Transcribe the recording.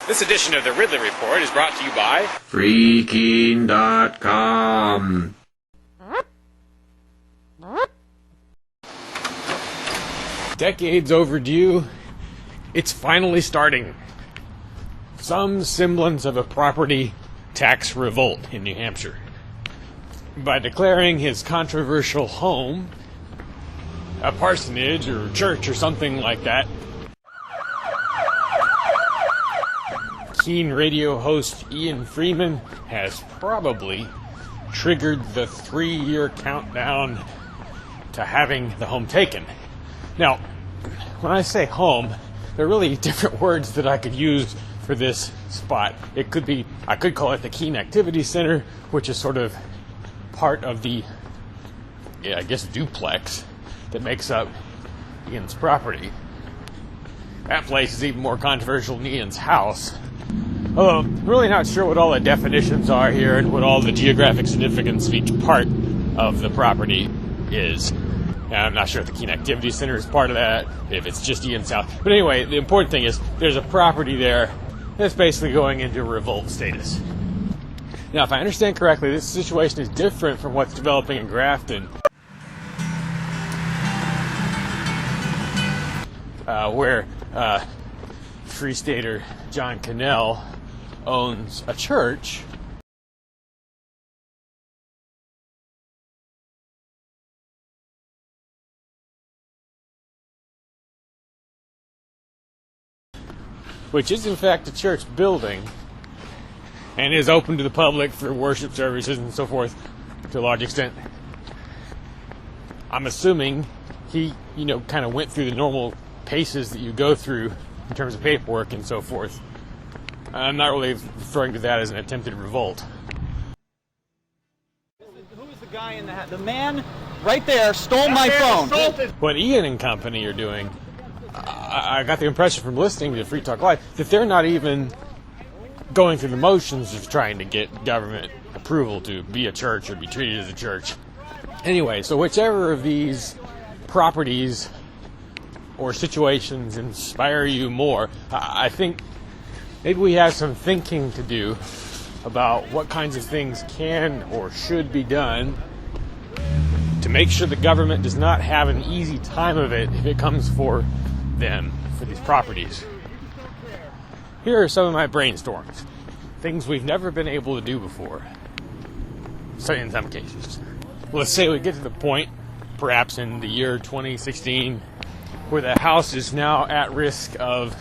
This edition of the Ridley Report is brought to you by Freaking.com. Decades overdue, it's finally starting. Some semblance of a property tax revolt in New Hampshire. By declaring his controversial home a parsonage or church or something like that, keen radio host Ian Freeman has probably triggered the 3-year countdown to having the home taken. Now, when I say home, there are really different words that I could use for this spot. I could call it the Keene Activity Center, which is sort of part of the, duplex that makes up Ian's property. That place is even more controversial than Ian's house. Although, I'm really not sure what all the definitions are here and what all the geographic significance of each part of the property is. And I'm not sure if the Keene Activity Center is part of that, if it's just Ian's house. But anyway, the important thing is there's a property there that's basically going into revolt status. Now, if I understand correctly, this situation is different from what's developing in Grafton, where Free Stater John Cannell owns a church which is in fact a church building and is open to the public for worship services and so forth to a large extent. I'm assuming he, kind of went through the normal paces that you go through in terms of paperwork and so forth. I'm not really referring to that as an attempted revolt. Who is the guy in the hat? The man right there stole my phone. What Ian and company are doing, I got the impression from listening to Free Talk Live that they're not even going through the motions of trying to get government approval to be a church or be treated as a church. Anyway, so whichever of these properties or situations inspire you more, I think maybe we have some thinking to do about what kinds of things can or should be done to make sure the government does not have an easy time of it if it comes for them, for these properties. Here are some of my brainstorms. Things we've never been able to do before. So in some cases. Let's say we get to the point, perhaps in the year 2016, where the house is now at risk of